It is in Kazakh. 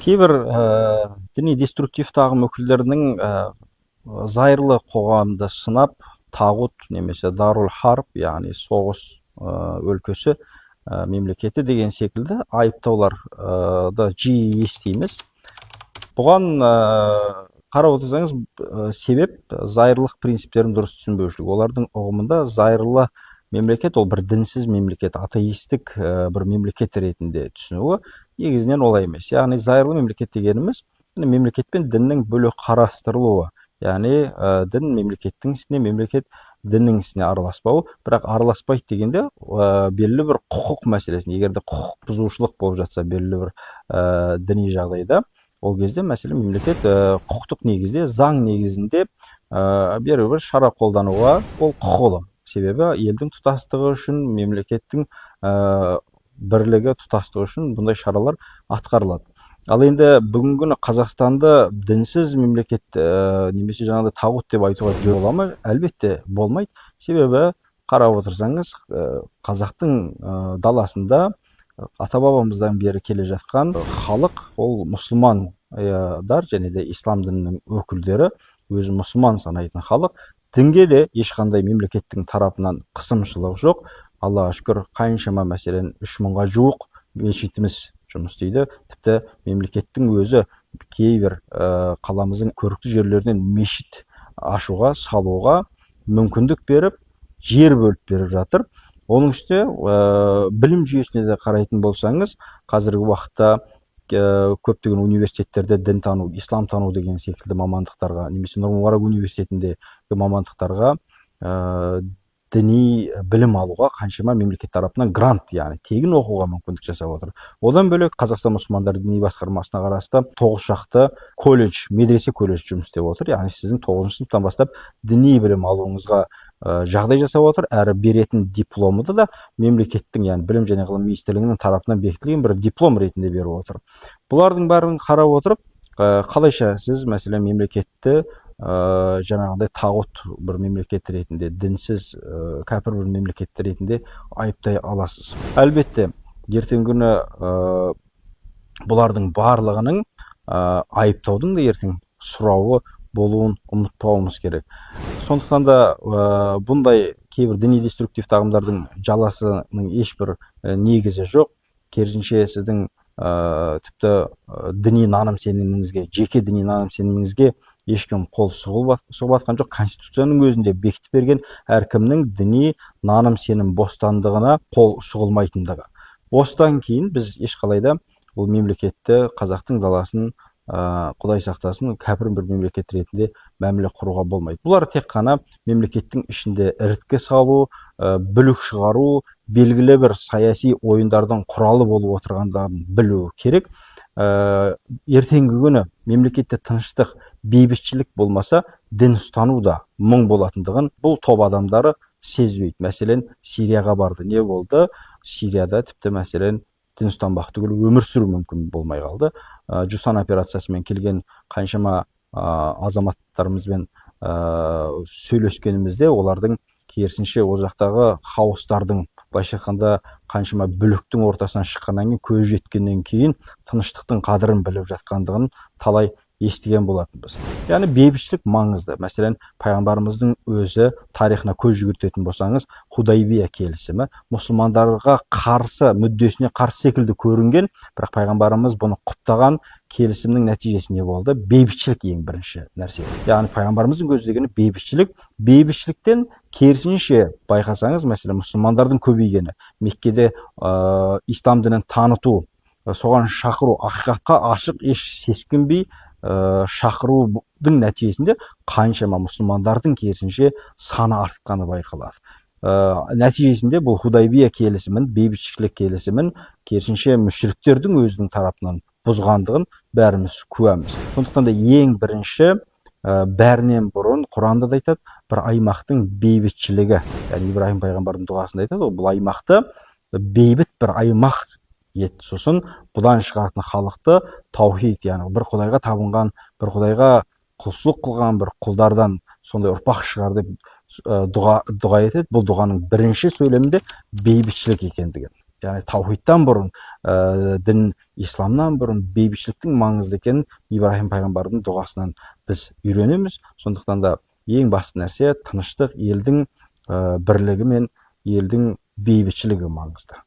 кейбір діни деструктивті ағым өкілдерінің зайырлы қоғамды сынап, тағут немесе дарул харб, яғни соғыс өлкесі мемлекеті деген секілді айыптауларды жиі естиміз. Бұған қарап отырсаңыз, себеп зайырлық принциптерін дұрыс түсінбеушілік. Олардың ұғымында зайырлы мемлекет ол бір дінсіз мемлекет, атеистік бір мемлекет ретінде түсінуі негізінен олай емес. Яғни зайырлы мемлекет дегеніміз мемлекет пен діннің бөлек қарастырылуы. Яғни дін мемлекеттің ісіне, мемлекет діннің ісіне араласпауы. Бірақ араласпайды дегенде белгілі бір құқық мәселесін, егер де құқық бұзушылық болып жатса белгілі бір діни жағдайда, ол кезде мәселе мемлекет құқықтық негізде, заң негізінде бір шара қолдануға ол құқылы. Себебі елдің тұтастығы үшін, мемлекеттің бірлігі, тұтастығы үшін бұндай шаралар атқарылады. Ал енді бүгінгі күні Қазақстанды дінсіз мемлекет немесе жаңағыдай тағут деп айтуға жол бола ма? Әлбетте болмайды. Себебі қарап отырсаңыз, қазақтың даласында ата-бабамыздан бері келе жатқан халық ол мұсылмандар және де ислам дінінің өкілдері, өзі мұсылман санайтын халық. Дінге де ешқандай мемлекеттің тарапынан қысымшылық жоқ. Аллаға шүкір, қаншама мәселен 3000-ға жуық мешітіміз жұмыс істейді. Тіпті мемлекеттің өзі кейбір қаламыздың көрікті жерлерінен мешіт ашуға, салуға мүмкіндік беріп, жер бөліп беріп жатыр. Оның үстіне білім жүйесіне де қарайтын болсаңыз, қазіргі уақытта көптеген университеттерде дінтану, исламтану деген секілді мамандықтарға, немесе Нұр Мүбарак университетіндегі мамандықтарға діни білім алуға қаншама мемлекет тарапынан грант, яғни тегін оқуға мүмкіндік жасап отыр. Одан бөлек Қазақстан мұсылмандар діни басқармасына қарасты 9 шақты колледж, медресе колледж жұмыс істеп отыр. Яғни сіздің 9 сыныптан бастап діни білім алуыңызға жағдай жасап отыр. Әрі беретін дипломды да мемлекеттің, яғни білім және ғылым министрлігінің тарапынан бекітілген бір диплом ретінде беріп отыр. Бұлардың бәрін қарап отырып, қалайша сіз мәселен мемлекетті жаңағыдай тағут бір мемлекет ретінде, дінсіз кәпір бір мемлекет ретінде айыптай аласыз? Әлбетте, ертеңгі күні бұлардың барлығының айыптаудың да ертең сұрауы болуын ұмытпауымыз керек. Сондықтан да бұндай кейбір діни деструктивті ағымдардың жаласының ешбір негізі жоқ. Керісінше сіздің тіпті діни наным сеніміңізге, жеке діни наным сеніміңізге ешкім қол сұғып жоқ. Конституцияның өзінде бекітіп берген әркімнің діни наным сенім бостандығына қол сұғылмайтындығы. Осыдан кейін біз ешқалайда бұл мемлекетті, қазақтың даласын, Құдай сақтасын, кәпір бір мемлекет ретінде мәміле құруға болмайды. Бұлар тек қана мемлекеттің ішінде іріткі салу, бүлік шығару, белгілі бір саяси ойындардың құралы болып отырғандарын білу керек. Ертеңгі күні мемлекетте тыныштық, бейбітшілік болмаса, дін ұстану да мұң болатындығын бұл топ адамдары сезбейді. Мәселен, Сирияға барды. Не болды? Сирияда тіпті мәселен дін ұстанбақ түгіл өмір сүру мүмкін болмай қалды. Жусан операциясымен келген қаншама азаматтарымызбен сөйлескенімізде, олардың керісінше ол жақтағы хаостардың, былайша айтқанда қаншама бүліктің ортасынан шыққаннан кейін, көз жеткеннен кейін тыныштықтың қадірін біліп жатқандығын талай естіген болатынбыз. Яғни бейбітшілік маңызды. Мәселен, пайғамбарымыздың өзі тарихына көз жүгіртетін болсаңыз, Худайбия келісімі мұсылмандарға қарсы, мүддесіне қарсы секілді көрінген, бірақ пайғамбарымыз бұны құптаған келісімнің нәтижесі не болды? Бейбітшілік ең бірінші нәрсе. Яғни пайғамбарымыздың көздегені бейбітшілік. Бейбітшіліктен керісінше байқасаңыз, мәселен, мұсылмандардың көбейгені, Меккеде ислам дінін таныту, соған шақыру, ақиқатқа ашық, еш сескенбей шақырудың нәтижесінде қаншама мұсылмандардың керісінше саны артқаны байқалады. Нәтижесінде бұл Худайбия келісімін, бейбітшілік келісімін керісінше мүшриктердің өзінің тарапынан бұзғандығын бәріміз куәміз. Сондықтан да ең бірінші, бәрінен бұрын Құранда да айтады, бір аймақтың бейбітшілігі. Яғни Ибраһим пайғамбардың дұғасында айтады, бұл аймақты бейбіт бір аймақ ет. Сосын бұдан шығатын халықты таухид, яғни бір құдайға табынған, бір құдайға құлшылық қылған бір құлдардан сондай ұрпақ шығар деп дұға етеді. Бұл дұғаның бірінші сөйлемінде бейбітшілік екендігін. яғни таухидтан бұрын, дін исламнан бұрын бейбітшіліктің маңызды екенін Ибраһим пайғамбардың дұғасынан біз үйренеміз. Сондықтан да ең басты нәрсе тыныштық, елдің бірлігі мен елдің бейбітшілігі маңызды.